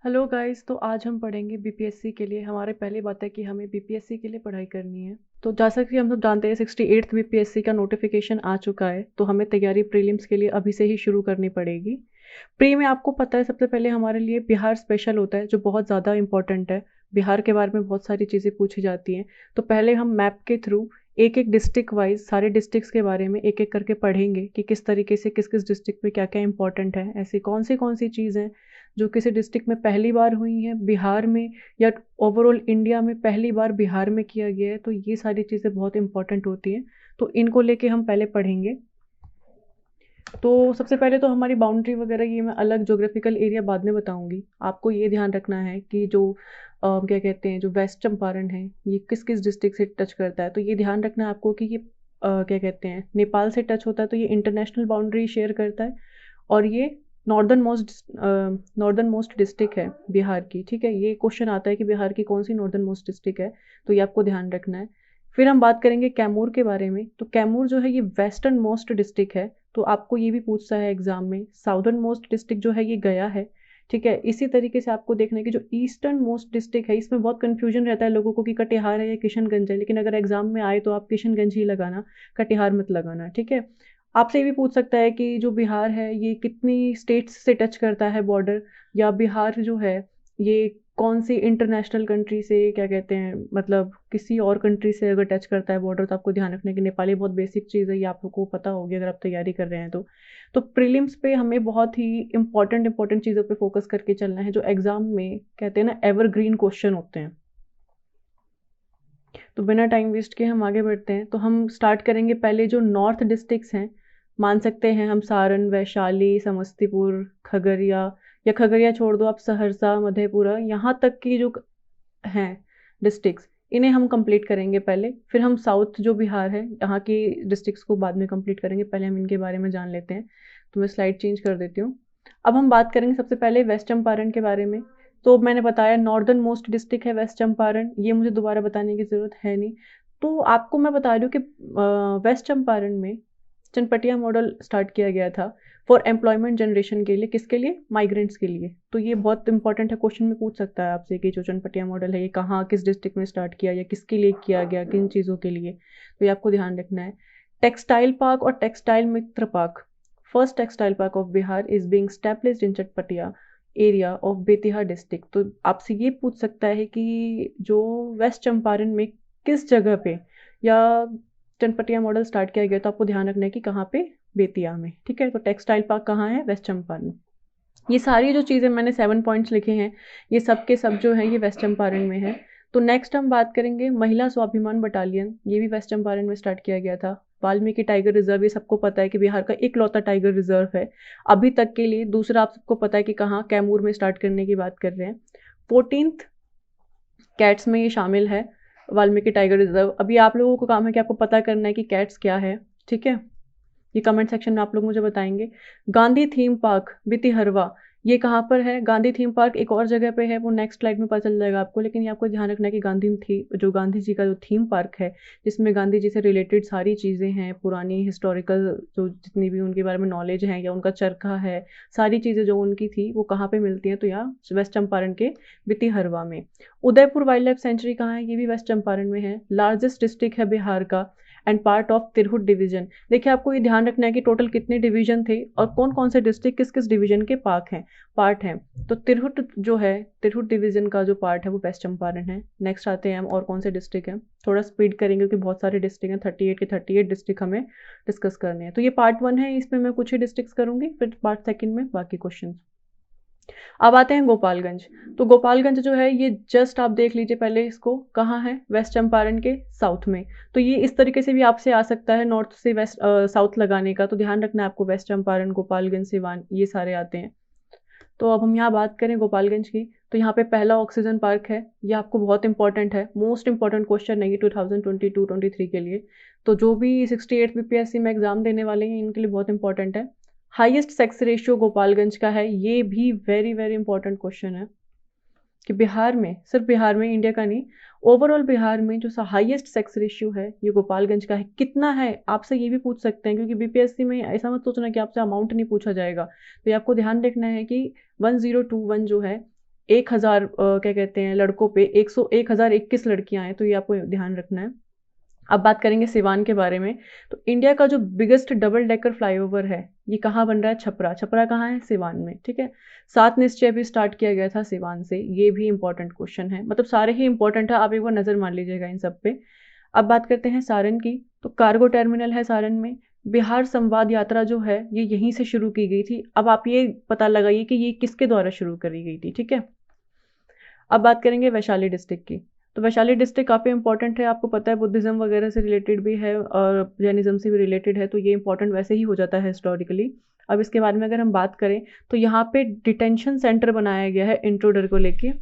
Hello guys. तो आज हम पढ़ेंगे बीपीएससी के लिए। हमारे पहली बात है कि हमें बीपीएससी के लिए पढ़ाई करनी है। तो जैसा कि हम लोग जानते हैं 68th बीपीएससी का नोटिफिकेशन आ चुका है, तो हमें तैयारी प्रीलिम्स के लिए अभी से ही शुरू करनी पड़ेगी। प्री में आपको पता है सबसे पहले हमारे लिए बिहार स्पेशल होता है, जो बहुत ज़्यादा इंपॉर्टेंट है। बिहार के बारे में बहुत सारी चीज़ें पूछी जाती हैं। तो पहले हम मैप के थ्रू एक एक डिस्ट्रिक्ट वाइज सारे डिस्ट्रिक्ट्स के बारे में एक एक करके पढ़ेंगे कि किस तरीके से किस किस डिस्ट्रिक्ट में क्या क्या इंपॉर्टेंट है, ऐसी कौन सी चीज़ हैं जो किसी डिस्ट्रिक्ट में पहली बार हुई हैं बिहार में, या ओवरऑल इंडिया में पहली बार बिहार में किया गया है। तो ये सारी चीज़ें बहुत इंपॉर्टेंट होती हैं, तो इनको लेके हम पहले पढ़ेंगे। तो सबसे पहले तो हमारी बाउंड्री वगैरह ये मैं अलग ज्योग्राफिकल एरिया बाद में बताऊंगी। आपको ये ध्यान रखना है कि जो क्या कहते हैं, जो वेस्ट चंपारण है ये किस किस डिस्ट्रिक्ट से टच करता है। तो ये ध्यान रखना है आपको कि ये क्या कहते हैं, नेपाल से टच होता है, तो ये इंटरनेशनल बाउंड्री शेयर करता है। और ये नॉर्दर्न मोस्ट डिस्ट्रिक्ट है बिहार की। ठीक है, ये क्वेश्चन आता है कि बिहार की कौन सी नॉर्दर्न मोस्ट डिस्ट्रिक्ट है, तो ये आपको ध्यान रखना है। फिर हम बात करेंगे कैमूर के बारे में। तो कैमूर जो है ये वेस्टर्न मोस्ट डिस्ट्रिक्ट है, तो आपको ये भी पूछता है एग्जाम में। साउदर्न मोस्ट डिस्ट्रिक्ट जो है ये गया है। ठीक है, इसी तरीके से आपको देखना है कि जो ईस्टर्न मोस्ट डिस्ट्रिक्ट है, इसमें बहुत कंफ्यूजन रहता है लोगों को कि कटिहार है या किशनगंज है, लेकिन अगर एग्जाम में आए तो आप किशनगंज ही लगाना, कटिहार मत लगाना। ठीक है, आपसे ये भी पूछ सकता है कि जो बिहार है ये कितनी स्टेट्स से टच करता है बॉर्डर, या बिहार जो है ये कौन सी इंटरनेशनल कंट्री से, क्या कहते हैं, मतलब किसी और कंट्री से अगर टच करता है बॉर्डर। तो आपको ध्यान रखना है कि नेपाली बहुत बेसिक चीज़ है, ये आप लोग को पता होगी अगर आप तैयारी कर रहे हैं तो प्रीलिम्स पे हमें बहुत ही इंपॉर्टेंट चीज़ों पे फोकस करके चलना है, जो एग्जाम में कहते हैं ना एवरग्रीन क्वेश्चन होते हैं। तो बिना टाइम वेस्ट के हम आगे बढ़ते हैं। तो हम स्टार्ट करेंगे पहले जो नॉर्थ डिस्ट्रिक्ट्स हैं। मान सकते हैं हम सारण, वैशाली, समस्तीपुर, खगड़िया, या खगड़िया छोड़ दो आप, सहरसा, मधेपुरा, यहाँ तक की जो हैं डिस्ट्रिक्ट्स, इन्हें हम कंप्लीट करेंगे पहले। फिर हम साउथ जो बिहार है यहाँ की डिस्ट्रिक्ट्स को बाद में कंप्लीट करेंगे। पहले हम इनके बारे में जान लेते हैं। तो मैं स्लाइड चेंज कर देती हूँ। अब हम बात करेंगे सबसे पहले वेस्ट चंपारण के बारे में। तो मैंने बताया नॉर्दर्न मोस्ट डिस्ट्रिक्ट है वेस्ट चंपारण, ये मुझे दोबारा बताने की ज़रूरत है नहीं। तो आपको मैं बता रही हूँ कि वेस्ट चंपारण में चनपटिया मॉडल स्टार्ट किया गया था फॉर एम्प्लॉयमेंट जनरेशन के लिए। किसके लिए? माइग्रेंट्स के लिए। तो ये बहुत इंपॉर्टेंट है, क्वेश्चन में पूछ सकता है आपसे कि जो चनपटिया मॉडल है ये कहाँ, किस डिस्ट्रिक्ट में स्टार्ट किया, या किसके लिए किया गया, किन चीज़ों के लिए। तो ये आपको ध्यान रखना है। टेक्सटाइल पार्क और टेक्सटाइल मित्र park, first textile park of Bihar is being established in Chatpatia area of Bettiah district. तो आपसे ये पूछ सकता है कि जो वेस्ट चंपारण में किस जगह पे या चनपटिया मॉडल स्टार्ट किया गया, तो आपको ध्यान रखना है कि कहाँ पे? बेतिया में। ठीक है, तो टेक्सटाइल पार्क कहाँ है? वेस्ट चंपारण। ये सारी जो चीज़ें मैंने 7 पॉइंट्स लिखे हैं, ये सब के सब जो हैं ये वेस्ट चंपारण में है। तो नेक्स्ट हम बात करेंगे महिला स्वाभिमान बटालियन, ये भी वेस्ट चंपारण में स्टार्ट किया गया था। वाल्मीकि टाइगर रिजर्व, ये सबको पता है कि बिहार का इकलौता टाइगर रिजर्व है अभी तक के लिए। दूसरा आप सबको पता है कि कहाँ, कैमूर में स्टार्ट करने की बात कर रहे हैं। 14th कैट्स में ये शामिल है, वाल्मीकि टाइगर रिजर्व। अभी आप लोगों को काम है कि आपको पता करना है कि कैट्स क्या है। ठीक है, ये कमेंट सेक्शन में आप लोग मुझे बताएंगे। गांधी थीम पार्क बितिहरवा, ये कहाँ पर है? गांधी थीम पार्क एक और जगह पे है, वो नेक्स्ट स्लाइड में पता चल जाएगा आपको। लेकिन ये आपको ध्यान रखना है कि गांधी जी का जो थीम पार्क है, जिसमें गांधी जी से रिलेटेड सारी चीज़ें हैं, पुरानी हिस्टोरिकल जो जितनी भी उनके बारे में नॉलेज है, या उनका चरखा है, सारी चीज़ें जो उनकी थी वो कहाँ पे मिलती हैं? तो यहाँ वेस्ट चंपारण के बितिहरवा में। उदयपुर वाइल्ड लाइफ सेंचुरी कहाँ है? ये भी वेस्ट चंपारण में है। लार्जेस्ट डिस्ट्रिक्ट है बिहार का and part of Tirhut division. देखिए, आपको ये ध्यान रखना है कि टोटल कितने डिवीजन थे और कौन कौन से डिस्ट्रिक्ट किस किस डिवीजन के पार्ट हैं। तो तिरहुत जो है, तिरहुत डिवीजन का जो पार्ट है वो वेस्ट चंपारण है। नेक्स्ट आते हैं हम और कौन से डिस्ट्रिक्ट हैं, थोड़ा स्पीड करेंगे क्योंकि बहुत सारे डिस्ट्रिक्ट हैं, 38 के 38 डिस्ट्रिक्ट हमें डिस्कस करने हैं। तो ये पार्ट 1 है, इसमें मैं कुछ ही डिस्ट्रिक्ट करूंगी, फिर पार्ट 2 में बाकी क्वेश्चन। अब आते हैं गोपालगंज। तो गोपालगंज जो है ये जस्ट आप देख लीजिए पहले इसको, कहाँ है? वेस्ट चंपारण के साउथ में। तो ये इस तरीके से भी आपसे आ सकता है नॉर्थ से वेस्ट साउथ लगाने का, तो ध्यान रखना है आपको। वेस्ट चंपारण, गोपालगंज, सिवान, ये सारे आते हैं। तो अब हम यहाँ बात करें गोपालगंज की, तो यहाँ पे पहला ऑक्सीजन पार्क है। ये आपको बहुत इंपॉर्टेंट है, मोस्ट इंपॉर्टेंट क्वेश्चन है ये 2022-23 के लिए। तो जो भी 68 बीपीएससी में एग्जाम देने वाले हैं इनके लिए बहुत इंपॉर्टेंट है। हाईएस्ट सेक्स रेशियो गोपालगंज का है, ये भी वेरी वेरी इंपॉर्टेंट क्वेश्चन है कि बिहार में, सिर्फ बिहार में, इंडिया का नहीं, ओवरऑल बिहार में जो हाईएस्ट सेक्स रेशियो है ये गोपालगंज का है। कितना है आपसे ये भी पूछ सकते हैं, क्योंकि बीपीएससी में ऐसा मत सोचना कि आपसे अमाउंट नहीं पूछा जाएगा। तो ये आपको ध्यान रखना है कि 1021 जो है 1000 क्या कहते हैं लड़कों पे 1021 लड़कियां हैं, तो ये आपको ध्यान रखना है। अब बात करेंगे सिवान के बारे में। तो इंडिया का जो बिगेस्ट डबल डेकर फ्लाईओवर है, ये कहाँ बन रहा है? छपरा। छपरा कहाँ है? सिवान में, ठीक है। 7 निश्चय भी स्टार्ट किया गया था सिवान से, ये भी इंपॉर्टेंट क्वेश्चन है, मतलब सारे ही इंपॉर्टेंट है, आप एक बार नजर मार लीजिएगा इन सब पे। अब बात करते हैं सारण की। तो कार्गो टर्मिनल है सारण में। बिहार संवाद यात्रा जो है ये यहीं से शुरू की गई थी। अब आप ये पता लगाइए कि ये किसके द्वारा शुरू करी गई थी, ठीक है। अब बात करेंगे वैशाली डिस्ट्रिक्ट की। तो वैशाली डिस्ट्रिक्ट काफ़ी इंपॉर्टेंट है, आपको पता है बुद्धिज्म वगैरह से रिलेटेड भी है और जैनिज्म से भी रिलेटेड है, तो ये इंपॉर्टेंट वैसे ही हो जाता है हिस्टोरिकली। अब इसके बारे में अगर हम बात करें तो यहाँ पे डिटेंशन सेंटर बनाया गया है इंट्रोडर को लेके।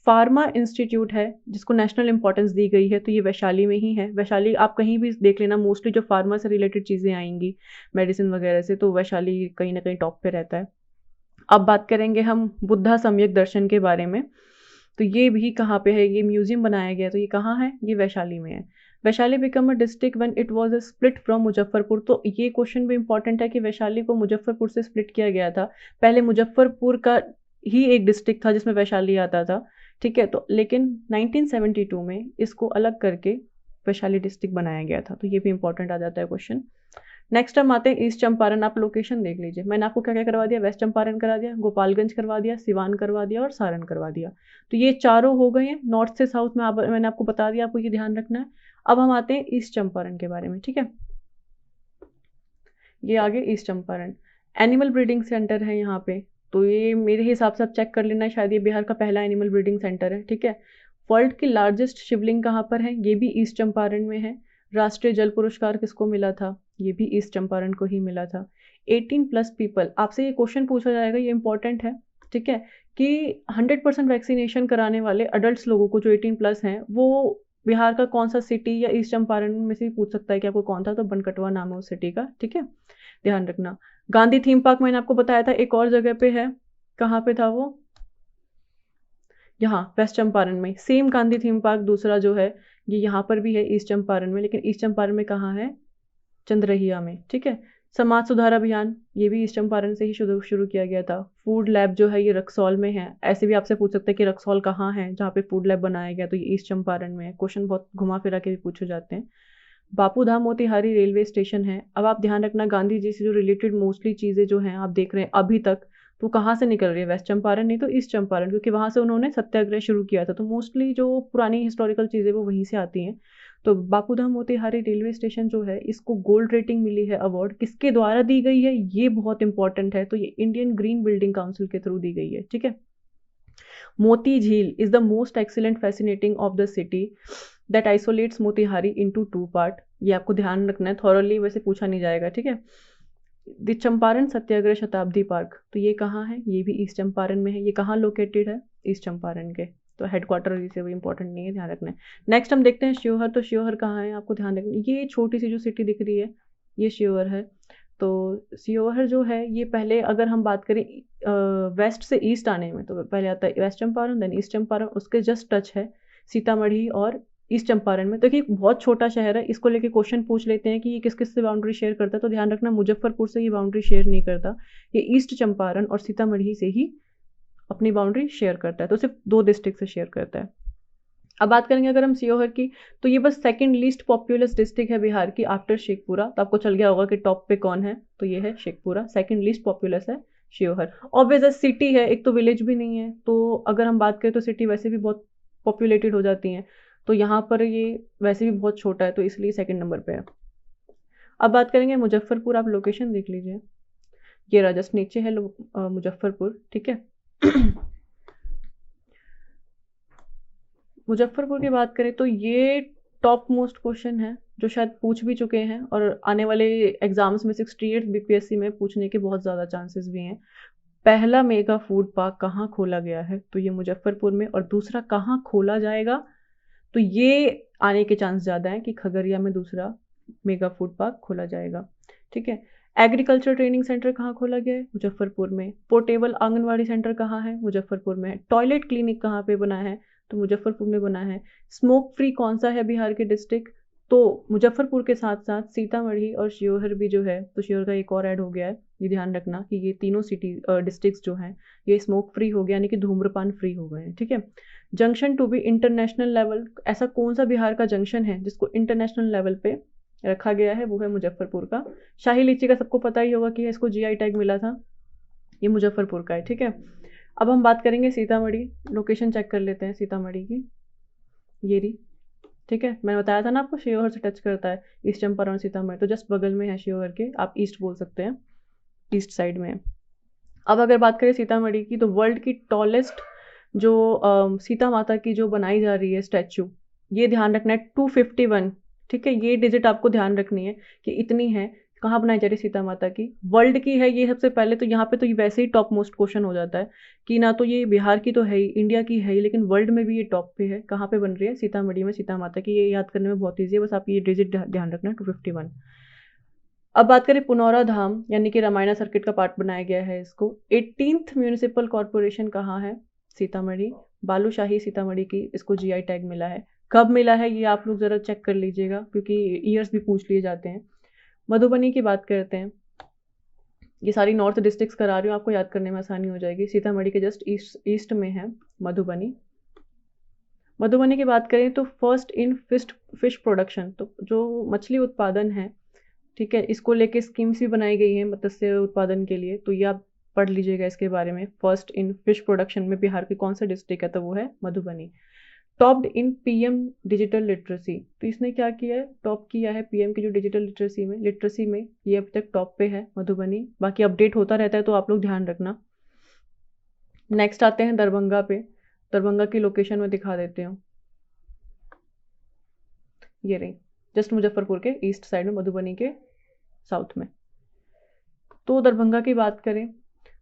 फार्मा इंस्टीट्यूट है जिसको नेशनल इंपॉर्टेंस दी गई है, तो ये वैशाली में ही है। वैशाली आप कहीं भी देख लेना, मोस्टली जो फार्मा से रिलेटेड चीज़ें आएंगी मेडिसिन वगैरह से, तो वैशाली कहीं ना कहीं टॉप पे रहता है। अब बात करेंगे हम बुद्धा सम्यक दर्शन के बारे में। तो ये भी कहाँ पे है? ये म्यूजियम बनाया गया है, तो ये कहाँ है? ये वैशाली में है। Vaishali become a district when it was a split from Muzaffarpur. तो ये क्वेश्चन भी इंपॉर्टेंट है कि वैशाली को मुजफ्फरपुर से स्प्लिट किया गया था। पहले मुजफ्फरपुर का ही एक डिस्ट्रिक्ट था जिसमें वैशाली आता था, ठीक है। तो लेकिन 1972 में इसको अलग करके वैशाली डिस्ट्रिक्ट बनाया गया था, तो ये भी इंपॉर्टेंट आ जाता है क्वेश्चन। नेक्स्ट हम आते हैं ईस्ट चंपारण। आप लोकेशन देख लीजिए, मैंने आपको क्या क्या करवा दिया? वेस्ट चंपारण करा दिया, गोपालगंज करवा दिया, सिवान करवा दिया और सारण करवा दिया। तो ये चारों हो गए हैं नॉर्थ से साउथ में। मैंने आपको बता दिया, आपको ये ध्यान रखना है। अब हम आते हैं ईस्ट चंपारण के बारे में, ठीक है। ये आगे east Champaran animal breeding centre है यहाँ पे। तो ये मेरे हिसाब से आप चेक कर लेना, शायद ये बिहार का पहला एनिमल ब्रीडिंग सेंटर है, ठीक है। वर्ल्ड की लार्जेस्ट शिवलिंग कहाँ पर है? ये भी ईस्ट चंपारण में है। राष्ट्रीय जल पुरस्कार किसको मिला था? ये भी ईस्ट चंपारण को ही मिला था। 18+ पीपल, आपसे ये क्वेश्चन पूछा जाएगा, ये इंपॉर्टेंट है, ठीक है, कि 100% वैक्सीनेशन कराने वाले अडल्ट लोगों को जो 18+ हैं, वो बिहार का कौन सा सिटी या ईस्ट चंपारण में से भी पूछ सकता है कि आपको कौन था, तो बनकटवा नाम है उस सिटी का, ठीक है। ध्यान रखना। गांधी थीम पार्क मैंने आपको बताया था एक और जगह पे है, कहाँ पे था वो? यहाँ वेस्ट चंपारण में। सेम गांधी थीम पार्क दूसरा जो है ये यहाँ पर भी है ईस्ट चंपारण में, लेकिन ईस्ट चंपारण में कहाँ है? चंद्रहिया में, ठीक है। समाज सुधार अभियान ये भी ईस्ट चंपारण से ही शुरू शुरू किया गया था। फूड लैब जो है ये रक्सौल में है। ऐसे भी आपसे पूछ सकते हैं कि रक्सौल कहाँ है जहाँ पे फूड लैब बनाया गया, तो ये ईस्ट चंपारण में है। क्वेश्चन बहुत घुमा फिरा के भी पूछे जाते हैं। बापू धाम मोतिहारी रेलवे स्टेशन है। अब आप ध्यान रखना, गांधी जी से जो रिलेटेड मोस्टली चीज़ें जो हैं आप देख रहे हैं अभी तक, तो कहाँ से निकल रही है? वेस्ट चंपारण नहीं तो ईस्ट चंपारण, क्योंकि वहां से उन्होंने सत्याग्रह शुरू किया था, तो मोस्टली जो पुरानी हिस्टोरिकल चीज़ें वो वहीं से आती हैं। तो बापू धाम मोतिहारी रेलवे स्टेशन जो है इसको गोल्ड रेटिंग मिली है। अवार्ड किसके द्वारा दी गई है? ये बहुत इंपॉर्टेंट है, तो ये इंडियन ग्रीन बिल्डिंग काउंसिल के थ्रू दी गई है, ठीक है। मोती झील is the most excellent fascinating of the city that isolates Motihari into 2 part. ये आपको ध्यान रखना है, थॉरली वैसे पूछा नहीं जाएगा, ठीक है। द चंपारण सत्याग्रह शताब्दी पार्क, तो ये कहाँ है? ये भी ईस्ट चंपारण में है। ये कहाँ लोकेटेड है? ईस्ट चंपारण के। तो हेडक्वार्टर इसे भी इंपॉर्टेंट नहीं है, ध्यान रखना है। नेक्स्ट हम देखते हैं शिवहर। तो शिवहर कहाँ है? आपको ध्यान रखना, ये छोटी सी जो सिटी दिख रही है ये शिवहर है। तो शिवहर जो है ये पहले अगर हम बात करें वेस्ट से ईस्ट आने में, तो पहले आता है west Champaran, then east Champaran, उसके जस्ट टच है सीतामढ़ी और ईस्ट चंपारण में। तो देखिए बहुत छोटा शहर है, इसको लेके क्वेश्चन पूछ लेते हैं कि ये किस किस से बाउंड्री शेयर करता है, तो ध्यान रखना मुजफ्फरपुर से ये बाउंड्री शेयर नहीं करता, ये ईस्ट चंपारण और सीतामढ़ी से ही अपनी बाउंड्री शेयर करता है, तो सिर्फ 2 डिस्ट्रिक्ट से शेयर करता है। अब बात करेंगे अगर हम शिवहर की, तो ये बस सेकंड लीस्ट पॉपुलस डिस्ट्रिक्ट है बिहार की आफ्टर शेखपुरा। तो आपको चल गया होगा कि टॉप पे कौन है, तो ये है शेखपुरा। सेकंड लीस्ट पॉपुलस है शिवहर। ऑब्वियस सिटी है, एक तो विलेज भी नहीं है, तो अगर हम बात करें तो सिटी वैसे भी बहुत पॉपुलेटेड हो जाती हैं, तो यहाँ पर ये वैसे भी बहुत छोटा है, तो इसलिए सेकंड नंबर पे है। अब बात करेंगे मुजफ्फरपुर। आप लोकेशन देख लीजिए, ये रहा जस्ट नीचे है मुजफ्फरपुर, ठीक है। मुजफ्फरपुर की बात करें तो ये टॉप मोस्ट क्वेश्चन है जो शायद पूछ भी चुके हैं और आने वाले एग्जाम्स में 68 बीपीएससी में पूछने के बहुत ज़्यादा चांसेस भी हैं। पहला मेगा फूड पार्क कहाँ खोला गया है? तो ये मुजफ्फरपुर में। और दूसरा कहाँ खोला जाएगा? तो ये आने के चांस ज़्यादा हैं कि खगड़िया में दूसरा मेगा फूड पार्क खोला जाएगा, ठीक है। एग्रीकल्चर ट्रेनिंग सेंटर कहाँ खोला गया है? मुजफ्फरपुर में। पोर्टेबल आंगनवाड़ी सेंटर कहाँ है? मुजफ्फरपुर में। टॉयलेट क्लिनिक कहाँ पे बना है? तो मुजफ्फरपुर में बना है। स्मोक फ्री कौन सा है बिहार के डिस्ट्रिक्ट? तो मुजफ्फरपुर के साथ साथ सीतामढ़ी और शिवहर भी जो है, तो शिवहर का एक और ऐड हो गया है, ये ध्यान रखना कि ये तीनों सिटी डिस्ट्रिक्ट्स जो हैं ये स्मोक फ्री हो गया, यानी कि धूम्रपान फ्री हो गए हैं, ठीक है। Junction to be international level, ऐसा कौन सा बिहार का जंक्शन है जिसको इंटरनेशनल लेवल पे रखा गया है, वो है मुजफ्फरपुर का। शाही लीची का सबको पता ही होगा कि इसको जीआई टैग मिला था, ये मुजफ्फरपुर का है, ठीक है। अब हम बात करेंगे सीतामढ़ी, लोकेशन चेक कर लेते हैं सीतामढ़ी की, ये रही, ठीक है। मैंने बताया था ना आपको शिवहर से टच करता है ईस्ट चंपारण सीतामढ़ी, तो जस्ट बगल में है शिवहर के, आप ईस्ट बोल सकते हैं, ईस्ट साइड में है। अब अगर बात करें सीतामढ़ी की, तो वर्ल्ड की टॉलेस्ट जो सीता माता की जो बनाई जा रही है स्टैचू, ये ध्यान रखना है 251, ठीक है। ये डिजिट आपको ध्यान रखनी है कि इतनी है, कहाँ बनाई जा रही है सीता माता की, वर्ल्ड की है ये सबसे पहले। तो यहाँ पे तो ये वैसे ही टॉप मोस्ट क्वेश्चन हो जाता है कि ना तो ये बिहार की तो है ही, इंडिया की है ही, लेकिन वर्ल्ड में भी ये टॉप पे है। कहाँ पे बन रही है, सीतामढ़ी में सीता माता की। ये याद करने में बहुत ईजी है, बस आप ये डिजिट ध्यान रखना 251। अब बात करें पुनौरा धाम, यानी कि रामायण सर्किट का पार्ट बनाया गया है इसको। 18th म्यूनिसिपल कॉर्पोरेशन कहाँ है, सीतामढ़ी। बालूशाही सीतामढ़ी की इसको जीआई टैग मिला है। कब मिला है ये आप लोग जरा चेक कर लीजिएगा, क्योंकि ईयर्स भी पूछ लिए जाते हैं। मधुबनी की बात करते हैं, ये सारी नॉर्थ डिस्ट्रिक्ट्स करा रही हूँ, आपको याद करने में आसानी हो जाएगी। सीतामढ़ी के जस्ट ईस्ट में है मधुबनी। मधुबनी की बात करें तो फर्स्ट इन फिश प्रोडक्शन, तो जो मछली उत्पादन है, ठीक है, इसको लेके स्कीम्स भी बनाई गई हैं मत्स्य उत्पादन के लिए, तो ये आप पढ़ लीजिएगा इसके बारे में। फर्स्ट इन फिश प्रोडक्शन में बिहार की कौन सा डिस्ट्रिक्ट है, तो वो है Madhubani. Topped in PM digital literacy, तो इसने क्या किया है, टॉप किया है पीएम की जो डिजिटल लिटरेसी में ये अब तक टॉप पे है मधुबनी। बाकी अपडेट होता रहता है, तो आप लोग ध्यान रखना। नेक्स्ट आते हैं दरभंगा पे, दरभंगा की लोकेशन में दिखा देते हूँ, ये रही, जस्ट मुजफ्फरपुर के ईस्ट साइड में, मधुबनी के साउथ में। तो दरभंगा की बात करें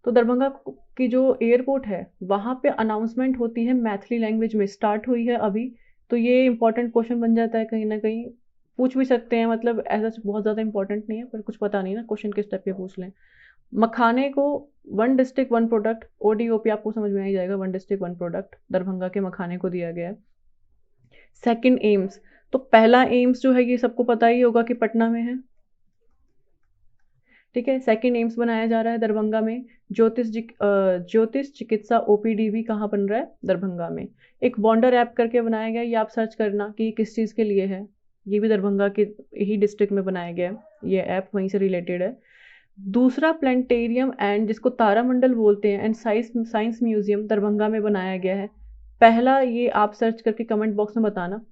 तो दरभंगा की जो एयरपोर्ट है वहाँ पे अनाउंसमेंट होती है मैथिली लैंग्वेज में, स्टार्ट हुई है अभी। तो ये इंपॉर्टेंट क्वेश्चन बन जाता है, कहीं ना कहीं पूछ भी सकते हैं, मतलब ऐसा बहुत ज़्यादा इंपॉर्टेंट नहीं है, पर कुछ पता नहीं ना, क्वेश्चन किस टाइप के पूछ लें। मखाने को one district one product, ODOP आपको समझ में आ ही जाएगा, one district one product Darbhanga के मखाने को दिया गया है। सेकंड एम्स, तो पहला एम्स जो है ये सबको पता ही होगा कि पटना में है, ठीक है। सेकंड एम्स बनाया जा रहा है दरभंगा में। ज्योतिष चिकित्सा ओपीडी भी कहाँ बन रहा है, दरभंगा में। एक वॉन्डर ऐप करके बनाया गया है, ये आप सर्च करना कि ये किस चीज़ के लिए है, ये भी दरभंगा के ही डिस्ट्रिक्ट में बनाया गया है, ये ऐप वहीं से रिलेटेड है। दूसरा प्लानिटेरियम एंड जिसको तारामंडल बोलते हैं एंड साइंस म्यूजियम दरभंगा में बनाया गया है। पहला ये आप सर्च करके कमेंट बॉक्स में बताना,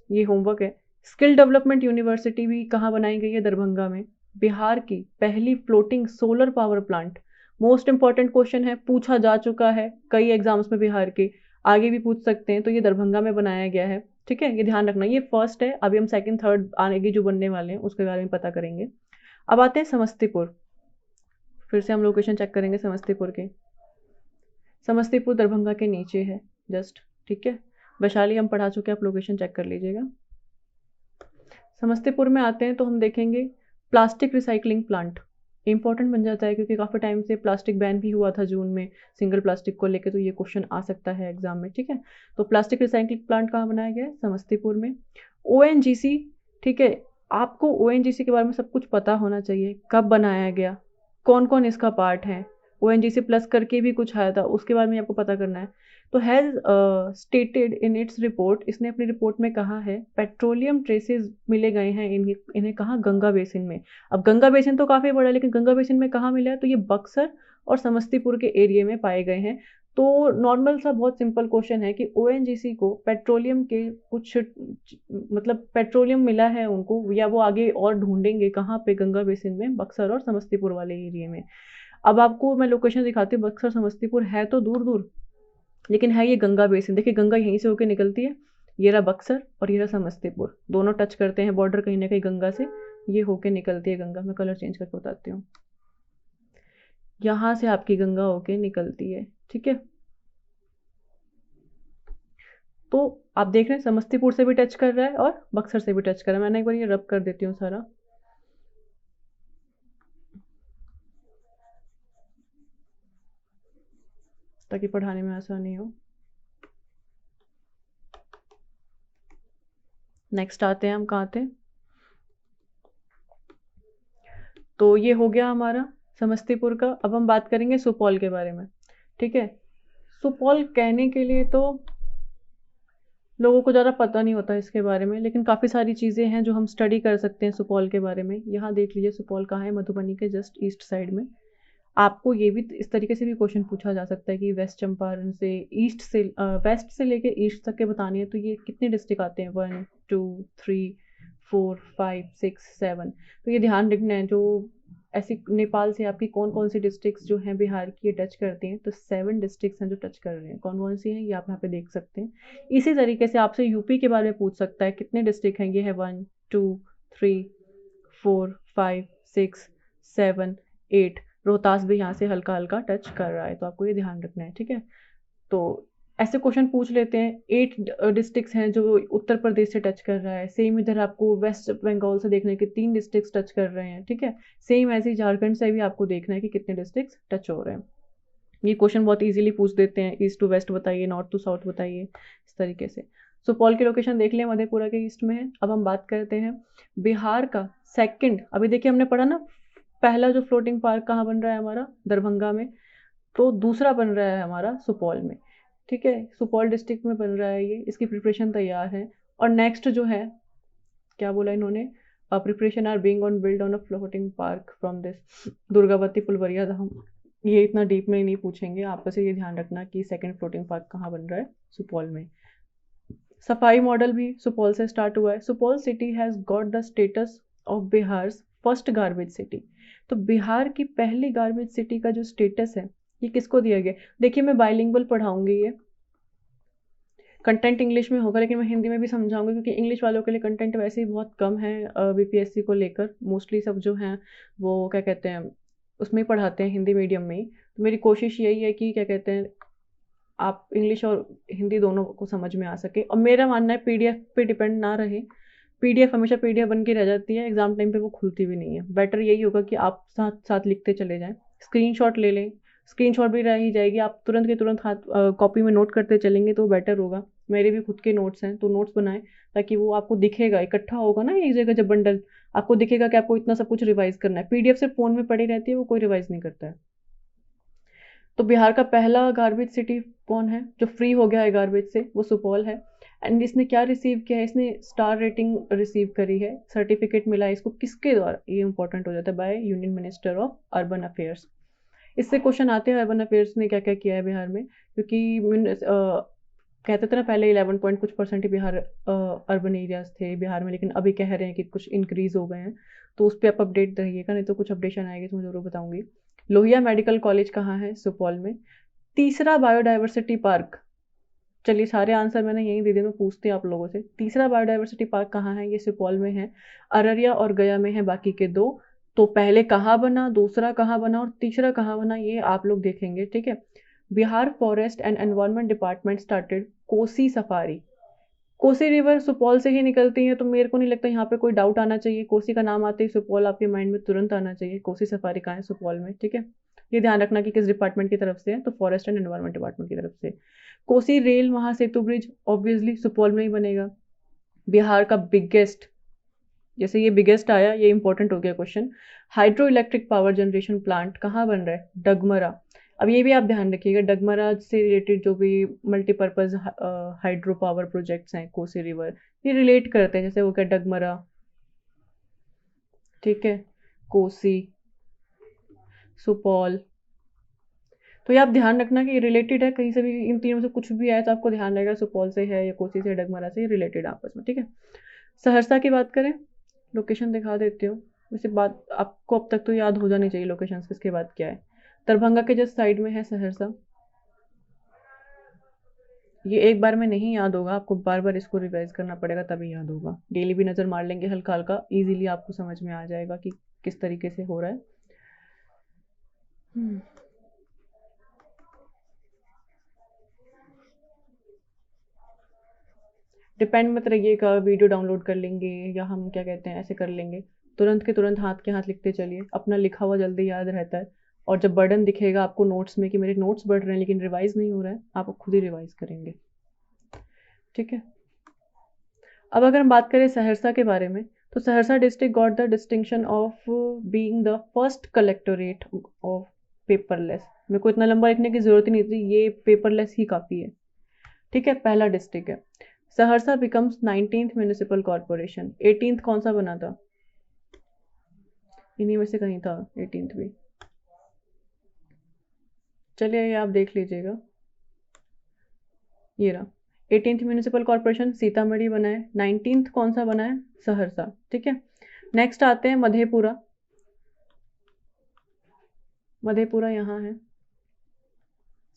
ये होमवर्क है। स्किल डेवलपमेंट यूनिवर्सिटी भी कहाँ बनाई गई है, दरभंगा में। बिहार की पहली floating solar power plant, most important question है, पूछा जा चुका है कई एग्जाम्स में बिहार के, आगे भी पूछ सकते हैं, तो ये दरभंगा में बनाया गया है, ठीक है। ये ध्यान रखना, ये फर्स्ट है, अभी हम सेकंड थर्ड आगे जो बनने वाले हैं उसके बारे में पता करेंगे। अब आते हैं समस्तीपुर, फिर से हम लोकेशन चेक करेंगे समस्तीपुर के। समस्तीपुर दरभंगा के नीचे है जस्ट, ठीक है। वैशाली हम पढ़ा चुके हैं, आप लोकेशन चेक कर लीजिएगा। समस्तीपुर में आते हैं तो हम देखेंगे प्लास्टिक रिसाइकलिंग प्लांट, इंपॉर्टेंट बन जाता है क्योंकि काफ़ी टाइम से प्लास्टिक बैन भी हुआ था जून में सिंगल प्लास्टिक को लेके, तो ये क्वेश्चन आ सकता है एग्जाम में, ठीक है। तो प्लास्टिक रिसाइकलिंग प्लांट कहाँ बनाया गया है, समस्तीपुर में। ओएनजीसी, ठीक है, आपको ओएनजीसी के बारे में सब कुछ पता होना चाहिए, कब बनाया गया, कौन कौन इसका पार्ट है। ओएनजीसी प्लस करके भी कुछ आया था, उसके बारे में आपको पता करना है। तो has stated in its report, इसने अपनी रिपोर्ट में कहा है पेट्रोलियम ट्रेसेस मिले गए हैं इन्हें कहाँ, गंगा बेसिन में। अब गंगा बेसिन तो काफ़ी बड़ा है, लेकिन गंगा बेसिन में कहाँ मिला है, तो ये बक्सर और समस्तीपुर के एरिया में पाए गए हैं। तो नॉर्मल सा बहुत सिंपल क्वेश्चन है कि ओएनजीसी को पेट्रोलियम के कुछ मतलब पेट्रोलियम मिला है उनको, या वो आगे और ढूंढेंगे कहाँ पे, गंगा बेसिन में, बक्सर और समस्तीपुर वाले एरिया में। अब आपको मैं लोकेशन दिखाती हूँ, बक्सर समस्तीपुर है तो दूर दूर, लेकिन है ये गंगा बेसिन, देखिए गंगा यहीं से होकर निकलती है, ये रहा बक्सर और ये रहा समस्तीपुर, दोनों टच करते हैं बॉर्डर कहीं ना कहीं गंगा से, ये होके निकलती है गंगा। मैं कलर चेंज करके बताती हूँ, यहाँ से आपकी गंगा होके निकलती है, ठीक है। तो आप देख रहे हैं समस्तीपुर से भी टच कर रहा है और बक्सर से भी टच कर रहा है। मैंने एक बार ये रब कर देती हूँ सारा, ताकि पढ़ाने में आसानी हो। नेक्स्ट आते हैं हम, कहाँ थे, तो ये हो गया हमारा समस्तीपुर का। अब हम बात करेंगे सुपौल के बारे में, ठीक है। सुपौल कहने के लिए तो लोगों को ज़्यादा पता नहीं होता इसके बारे में, लेकिन काफ़ी सारी चीज़ें हैं जो हम स्टडी कर सकते हैं सुपौल के बारे में। यहाँ देख लीजिए सुपौल कहाँ है, मधुबनी के जस्ट ईस्ट साइड में। आपको ये भी इस तरीके से भी क्वेश्चन पूछा जा सकता है कि वेस्ट चंपारण से ईस्ट से वेस्ट से लेके ईस्ट तक के बताने हैं, तो ये कितने डिस्ट्रिक्ट आते हैं, 1 2 3 4 5 6 7। तो ये ध्यान रखना है, जो ऐसी नेपाल से आपकी कौन कौन सी डिस्ट्रिक्ट्स जो हैं बिहार की ये टच करती हैं, तो 7 डिस्ट्रिक्ट्स हैं जो टच कर रहे हैं। कौन कौन सी हैं ये आप यहाँ पे देख सकते हैं। इसी तरीके से आपसे यूपी के बारे में पूछ सकता है, कितने डिस्ट्रिक्ट हैं, ये है 1 2 3 4 5 6 7 8। रोहतास भी यहाँ से हल्का हल्का टच कर रहा है, तो आपको ये ध्यान रखना है, ठीक है। तो ऐसे क्वेश्चन पूछ लेते हैं। 8 डिस्ट्रिक्ट्स हैं जो उत्तर प्रदेश से टच कर रहा है। सेम इधर आपको वेस्ट बंगाल से देखना है कि 3 डिस्ट्रिक्ट्स टच कर रहे हैं, ठीक है। सेम ऐसे ही झारखंड से भी आपको देखना है कि कितने डिस्ट्रिक्ट्स टच हो रहे हैं। ये क्वेश्चन बहुत इजीली पूछ देते हैं, ईस्ट टू वेस्ट बताइए, नॉर्थ टू साउथ बताइए, इस तरीके से। सुपौल की लोकेशन देख लिया, मधेपुरा के ईस्ट में है। अब हम बात करते हैं बिहार का सेकंड। अभी देखिए हमने पढ़ा ना, पहला जो फ्लोटिंग पार्क कहाँ बन रहा है हमारा, दरभंगा में। तो दूसरा बन रहा है हमारा सुपौल में, ठीक है। सुपौल डिस्ट्रिक्ट में बन रहा है ये, इसकी प्रिपरेशन तैयार है। और नेक्स्ट जो है, क्या बोला इन्होंने, preparation are being on build on a floating park from this Durgavati Pulwaria Dham. ये इतना डीप में नहीं पूछेंगे, आप बस ये ध्यान रखना कि सेकंड फ्लोटिंग पार्क कहाँ बन रहा है, सुपौल में। सफाई मॉडल भी सुपौल से स्टार्ट हुआ है। Supaul city has got the status of Bihar first garbage city. तो बिहार की पहली गार्बेज सिटी का जो स्टेटस है ये किसको दिया गया। देखिए मैं बाइलिंगुअल पढ़ाऊंगी, ये कंटेंट इंग्लिश में होगा, लेकिन मैं हिंदी में भी समझाऊंगी, क्योंकि इंग्लिश वालों के लिए कंटेंट वैसे ही बहुत कम है बीपीएससी को लेकर। मोस्टली सब जो हैं वो क्या कहते हैं उसमें ही पढ़ाते हैं, हिंदी मीडियम में ही। तो मेरी कोशिश यही है कि क्या कहते हैं आप इंग्लिश और हिंदी दोनों को समझ में आ सके। और मेरा मानना है पीडीएफ पे डिपेंड ना रहे। पीडीएफ हमेशा पीडीएफ बन के रह जाती है, एग्जाम टाइम पे वो खुलती भी नहीं है। बेटर यही होगा कि आप साथ साथ लिखते चले जाएं, स्क्रीनशॉट ले लें। स्क्रीनशॉट भी रह ही जाएगी, आप तुरंत के तुरंत हाथ कॉपी में नोट करते चलेंगे तो बेटर होगा। मेरे भी खुद के नोट्स हैं, तो नोट्स बनाएं ताकि वो आपको दिखेगा, इकट्ठा होगा ना एक जगह जब बंडल, आपको दिखेगा कि आपको इतना सब कुछ रिवाइज करना है। पीडीएफ सिर्फ फोन में पड़ी रहती है, वो कोई रिवाइज नहीं करता है। तो बिहार का पहला गार्बेज सिटी कौन है जो फ्री हो गया है गार्बेज से, वो सुपौल है। एंड इसने क्या रिसीव किया है, इसने स्टार रेटिंग रिसीव करी है, सर्टिफिकेट मिला है इसको किसके द्वारा, ये इंपॉर्टेंट हो जाता है, by union minister of urban affairs. इससे क्वेश्चन आते हैं अर्बन अफेयर्स ने क्या क्या किया है बिहार में, क्योंकि कहते थे ना पहले 11 पॉइंट कुछ परसेंट ही बिहार अर्बन एरियाज थे बिहार में, लेकिन अभी कह रहे हैं कि कुछ इंक्रीज हो गए हैं। तो उस पर आप अपडेट रहिएगा, नहीं तो कुछ अपडेशन आएगी तो मैं जरूर बताऊंगी। लोहिया मेडिकल कॉलेज कहाँ है, सुपौल में। तीसरा बायोडाइवर्सिटी पार्क, चलिए सारे आंसर मैंने यही दे दिए, मैं पूछती हूँ आप लोगों से। तीसरा बायोडाइवर्सिटी पार्क कहाँ है, ये सुपौल में है। अररिया और गया में है बाकी के दो। तो पहले कहाँ बना, दूसरा कहाँ बना और तीसरा कहाँ बना, ये आप लोग देखेंगे, ठीक है। Bihar forest and environment department started Kosi safari. Kosi river Supaul से ही निकलती है, तो मेरे को नहीं लगता यहाँ पे कोई डाउट आना चाहिए। कोसी का नाम आते ही सुपौल आपके माइंड में तुरंत आना चाहिए। कोसी सफारी कहाँ है, सुपौल में, ठीक है। ये ध्यान रखना कि किस डिपार्टमेंट की तरफ से है, तो फॉरेस्ट एंड एनवायरमेंट डिपार्टमेंट की तरफ से। कोसी रेल महासेतु ब्रिज ऑब्वियसली सुपौल में ही बनेगा। बिहार का बिगेस्ट, जैसे ये बिगेस्ट आया, ये इंपॉर्टेंट हो गया question. Hydro electric power generation plant कहाँ बन रहा है, डगमरा। अब ये भी आप ध्यान रखिएगा, डगमरा से रिलेटेड जो भी मल्टीपर्पज हाइड्रो पावर प्रोजेक्ट्स हैं कोसी रिवर, ये रिलेट करते हैं, जैसे वो क्या डगमरा, ठीक है, कोसी, सुपौल। तो ये आप ध्यान रखना कि ये रिलेटेड है, कहीं से भी इन तीनों में से कुछ भी आए तो आपको ध्यान रहेगा सुपौल से है या कोसी से, डगमरा से, रिलेटेड आपस में, ठीक है। सहरसा की बात करें, लोकेशन दिखा देती हूँ। वैसे बात आपको अब तक तो याद हो जानी चाहिए लोकेशन किसके बाद क्या है। दरभंगा के जस्ट साइड में है सहरसा। ये एक बार में नहीं याद होगा, आपको बार बार इसको रिवाइज करना पड़ेगा तभी याद होगा। डेली भी नज़र मार लेंगे हल्का हल्का, इजीली आपको समझ में आ जाएगा कि किस तरीके से हो रहा है। डिपेंड मत रहिएगा, वीडियो डाउनलोड कर लेंगे या हम क्या कहते हैं ऐसे कर लेंगे, तुरंत के तुरंत हाथ के हाथ लिखते चलिए, अपना लिखा हुआ जल्दी याद रहता है। और जब बर्डन दिखेगा आपको नोट्स में कि मेरे नोट्स बढ़ रहे हैं लेकिन रिवाइज नहीं हो रहा है, आप खुद ही रिवाइज करेंगे, ठीक है। अब अगर हम बात करें सहरसा के बारे में, तो Saharsa district got the distinction of being the first collectorate of paperless. मेरे को इतना लंबा लिखने की जरूरत ही नहीं थी, ये पेपरलेस ही काफी है। ठीक है, पहला डिस्ट्रिक्ट है। Saharsa becomes 19th municipal corporation. 18th कौन सा बना था? इन्हीं में से कहीं था 18th भी। चलिए ये आप देख लीजिएगा, ये रहा 18th म्यूनिसिपल कॉर्पोरेशन सीतामढ़ी बना है। 19th कौन सा बना है? सहरसा। ठीक है, नेक्स्ट आते हैं मधेपुरा। मधेपुरा यहाँ है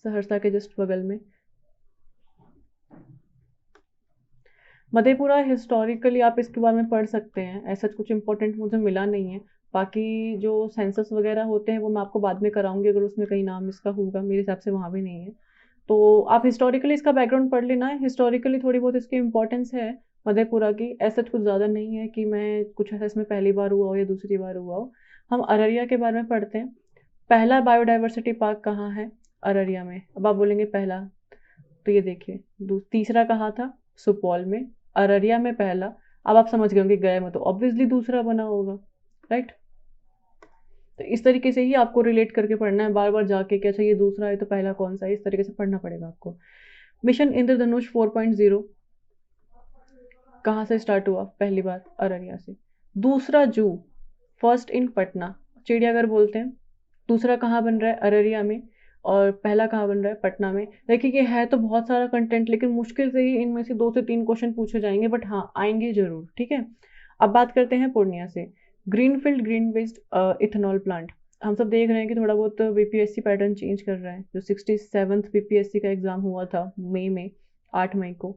सहरसा के जस्ट बगल में। मधेपुरा हिस्टोरिकली आप इसके बारे में पढ़ सकते हैं, ऐसा कुछ इंपॉर्टेंट मुझे मिला नहीं है। बाकी जो सेंसस वगैरह होते हैं वो मैं आपको बाद में कराऊंगी, अगर उसमें कहीं नाम इसका होगा, मेरे हिसाब से वहाँ भी नहीं है। तो आप हिस्टोरिकली इसका बैकग्राउंड पढ़ लेना है, हिस्टोरिकली थोड़ी बहुत इसकी इंपॉर्टेंस है मधेपुरा की, ऐसा कुछ ज़्यादा नहीं है कि मैं कुछ ऐसा इसमें पहली बार हुआ हो या दूसरी बार हुआ हो। हम अररिया के बारे में पढ़ते हैं। पहला बायोडाइवर्सिटी पार्क कहाँ है? अररिया में। अब आप बोलेंगे पहला, तो ये देखिए तीसरा कहाँ था? सुपौल में। अररिया में पहला। अब आप समझ गए होंगे गए में तो ऑब्वियसली दूसरा बना होगा, राइट। तो इस तरीके से ही आपको रिलेट करके पढ़ना है, बार बार जाके कि अच्छा ये दूसरा है तो पहला कौन सा है, इस तरीके से पढ़ना पड़ेगा आपको। मिशन इंद्रधनुष 4.0 कहाँ से स्टार्ट हुआ? पहली बार अररिया से। दूसरा जू फर्स्ट इन पटना, चिड़ियाघर बोलते हैं। दूसरा कहाँ बन रहा है? अररिया में। और पहला कहाँ बन रहा है? पटना में। देखिए कि है तो बहुत सारा कंटेंट, लेकिन मुश्किल से ही इनमें से 2 से 3 क्वेश्चन पूछे जाएंगे, बट हाँ आएंगे जरूर। ठीक है, अब बात करते हैं पूर्णिया से। Greenfield green based ethanol plant. हम सब देख रहे हैं कि थोड़ा बहुत बीपीएससी पैटर्न चेंज कर रहा है। जो 67th बीपीएससी का एग्जाम हुआ था मई में, 8 मई को,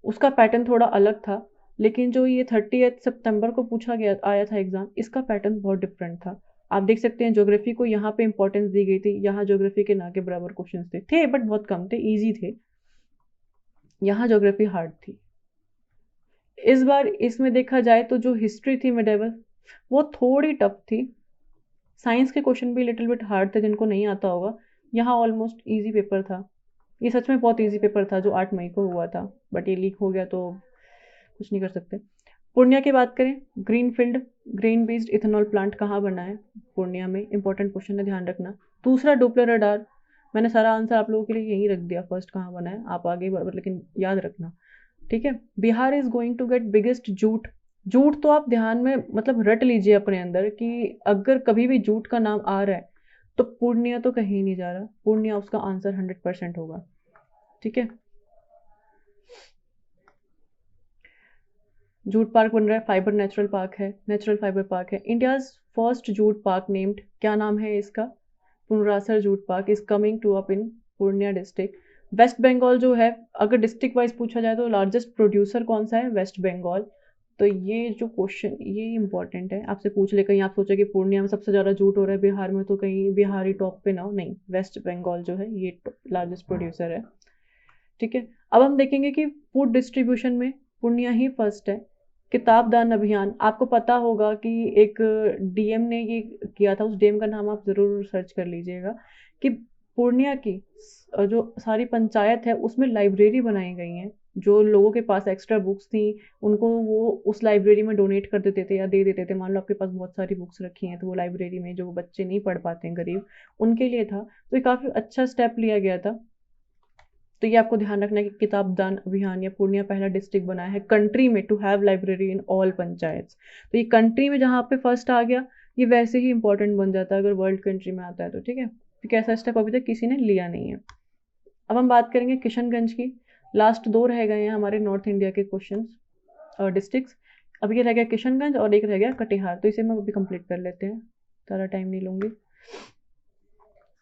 उसका पैटर्न थोड़ा अलग था। लेकिन जो ये 30 सितंबर को पूछा गया आया था एग्जाम, इसका पैटर्न बहुत डिफरेंट था। आप देख सकते हैं ज्योग्राफी को यहाँ पे इंपॉर्टेंस दी गई थी, यहाँ ज्योग्राफी के ना के बराबर क्वेश्चन थे बट बहुत कम थे, इजी थे। यहाँ ज्योग्राफी हार्ड थी। इस बार इसमें देखा जाए तो जो हिस्ट्री थी मिडेवल, वो थोड़ी टफ थी। साइंस के क्वेश्चन भी लिटिल बिट हार्ड थे, जिनको नहीं आता होगा। यहाँ ऑलमोस्ट इजी पेपर था। ये सच में बहुत इजी पेपर था जो 8 मई को हुआ था, बट ये लीक हो गया तो कुछ नहीं कर सकते। पूर्णिया की बात करें, greenfield green based ethanol plant कहाँ बना है? पूर्णिया में। इंपॉर्टेंट क्वेश्चन है, ध्यान रखना। दूसरा डोपलर रडार। मैंने सारा आंसर आप लोगों के लिए यही रख दिया, फर्स्ट कहाँ बना है आप आगे बराबर, लेकिन याद रखना। ठीक है, Bihar is going to get biggest jute. Jute तो आप ध्यान में मतलब रट लीजिए अपने अंदर कि अगर कभी भी जूट का नाम आ रहा है तो पूर्णिया तो कहीं नहीं जा रहा, पूर्णिया उसका आंसर 100% होगा। ठीक है, जूट पार्क बन रहा है, फाइबर नेचुरल पार्क है, नेचुरल फाइबर पार्क है। India's first jute park named, क्या नाम है इसका? Punarasar jute park is coming to up in Purnia district. West Bengal जो है, अगर डिस्ट्रिक्ट वाइज पूछा जाए तो लार्जेस्ट प्रोड्यूसर कौन सा है? वेस्ट बंगाल। तो ये जो क्वेश्चन ये इंपॉर्टेंट है, आपसे पूछ ले कहीं आप सोचे कि पूर्णिया में सबसे ज़्यादा जूट हो रहा है बिहार में, तो कहीं बिहार ही टॉप पे ना हो। नहीं, वेस्ट बंगाल जो है ये लार्जेस्ट प्रोड्यूसर है। ठीक है, अब हम देखेंगे कि फूड डिस्ट्रीब्यूशन में पूर्णिया ही फर्स्ट है। किताब दान अभियान, आपको पता होगा कि एक डीएम ने ये किया था, उस डीएम का नाम आप जरूर सर्च कर लीजिएगा, कि पूर्णिया की जो सारी पंचायत है उसमें लाइब्रेरी बनाई गई है। जो लोगों के पास एक्स्ट्रा बुक्स थी उनको वो उस लाइब्रेरी में डोनेट कर देते थे या दे देते थे। मान लो आपके पास बहुत सारी बुक्स रखी हैं तो वो लाइब्रेरी में, जो बच्चे नहीं पढ़ पाते हैं गरीब, उनके लिए था। तो ये काफ़ी अच्छा स्टेप लिया गया था। तो ये आपको ध्यान रखना है कि किताब दान अभियान या पूर्णिया पहला डिस्ट्रिक्ट बना है कंट्री में to have library in all panchayat. तो ये कंट्री में जहाँ पे फर्स्ट आ गया, ये वैसे ही इंपॉर्टेंट बन जाता है अगर वर्ल्ड कंट्री में आता है तो। ठीक है, क्योंकि ऐसा स्टेप अभी तक किसी ने लिया नहीं है। अब हम बात करेंगे किशनगंज की। लास्ट 2 रह गए हैं हमारे नॉर्थ इंडिया के क्वेश्चन और डिस्ट्रिक्ट। अब ये रह गया किशनगंज और एक रह गया कटिहार, तो इसे हम अभी कंप्लीट कर लेते हैं, ज़्यादा टाइम नहीं लूँगी।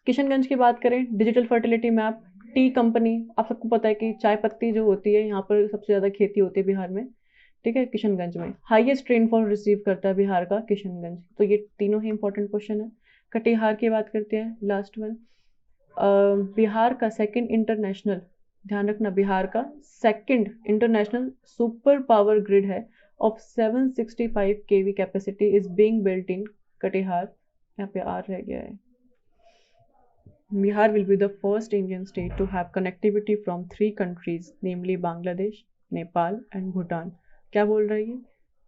किशनगंज की बात करें, digital fertility map, T company. आप सबको पता है कि चाय पत्ती जो होती है यहाँ पर सबसे ज़्यादा खेती होती है बिहार में। ठीक है, किशनगंज में हाईएस्ट रेनफॉल रिसीव करता है बिहार का किशनगंज। तो ये तीनों ही इंपॉर्टेंट क्वेश्चन है। कटिहार की बात करते हैं, लास्ट वन। बिहार का सेकंड इंटरनेशनल, ध्यान रखना, बिहार का second international super power grid है of 765 KV capacity is being built in Katihar. यहाँ पे आर रह गया है। Bihar will be the first Indian state to have connectivity from 3 countries, namely Bangladesh, Nepal and Bhutan. क्या बोल रही है?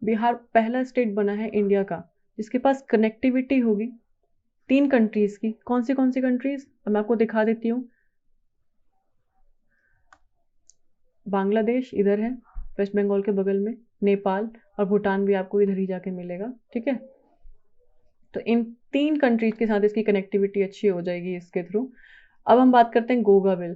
बिहार पहला स्टेट बना है इंडिया का जिसके पास कनेक्टिविटी होगी 3 कंट्रीज़ की। कौन सी कंट्रीज़? अब मैं आपको दिखा देती हूँ। बांग्लादेश इधर है, वेस्ट बंगाल के बगल में, नेपाल और भूटान भी आपको इधर ही जाके मिलेगा, ठीक है? तो इन 3 कंट्रीज़ के साथ इसकी कनेक्टिविटी अच्छी हो जाएगी इसके थ्रू। अब हम बात करते हैं गोगाबिल।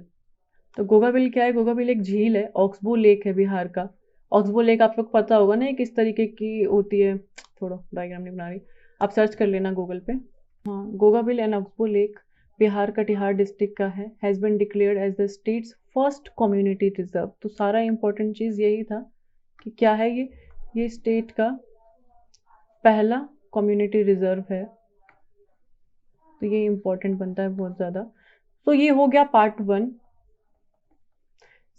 तो गोगाबिल क्या है? गोगाबिल एक झील है, ऑक्सबो लेक है बिहार का। ऑक्सबो लेक आप लोग पता होगा ना ये किस तरीके की होती है, थोड़ा डायग्राम नहीं बना रही, आप सर्च कर लेना गूगल पे। हाँ, Gogabil and oxbow lake Bihar Katihar district का है, has been declared as the state's first community reserve. तो सारा इंपॉर्टेंट चीज़ यही था कि क्या है ये स्टेट का पहला कम्युनिटी रिजर्व है। तो ये इंपॉर्टेंट बनता है बहुत ज़्यादा। तो ये हो गया पार्ट 1।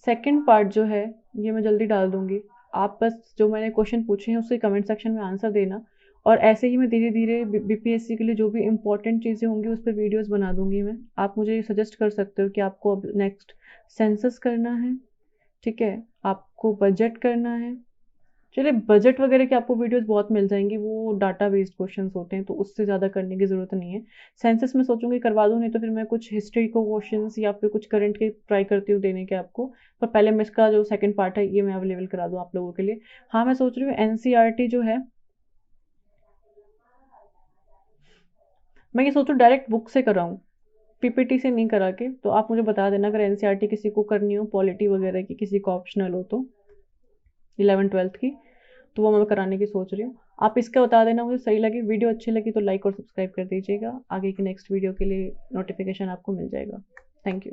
सेकंड पार्ट जो है ये मैं जल्दी डाल दूंगी, आप बस जो मैंने क्वेश्चन पूछे हैं उसके कमेंट सेक्शन में आंसर देना। और ऐसे ही मैं धीरे धीरे बीपीएससी के लिए जो भी इंपॉर्टेंट चीज़ें होंगी उस पर वीडियोस बना दूंगी मैं। आप मुझे सजेस्ट कर सकते हो कि आपको अब नेक्स्ट सेंसस करना है, ठीक है, आपको बजट करना है। चलिए बजट वगैरह की आपको वीडियोस बहुत मिल जाएंगी, वो डाटा बेस्ड क्वेश्चंस होते हैं तो उससे ज़्यादा करने की ज़रूरत नहीं है। सेंसस में सोचूंगी करवा दूँ, नहीं तो फिर मैं कुछ हिस्ट्री को क्वेश्चंस या फिर कुछ करंट के ट्राई करती हूँ देने के आपको। पर पहले मैं इसका जो सेकंड पार्ट है ये मैं अवेलेबल करा दूँ आप लोगों के लिए। हाँ, मैं सोच रही हूँ एनसीईआरटी जो है, मैं ये सोच रही हूँ डायरेक्ट बुक से कराऊँ, पीपीटी से नहीं करा के। तो आप मुझे बता देना अगर एनसीईआरटी किसी को करनी हो, पॉलिटी वगैरह की किसी को ऑप्शनल हो तो 11th-12th की, तो वो मैं कराने की सोच रही हूँ। आप इसका बता देना मुझे, सही लगी वीडियो, अच्छी लगी तो लाइक और सब्सक्राइब कर दीजिएगा। आगे की नेक्स्ट वीडियो के लिए नोटिफिकेशन आपको मिल जाएगा। Thank you.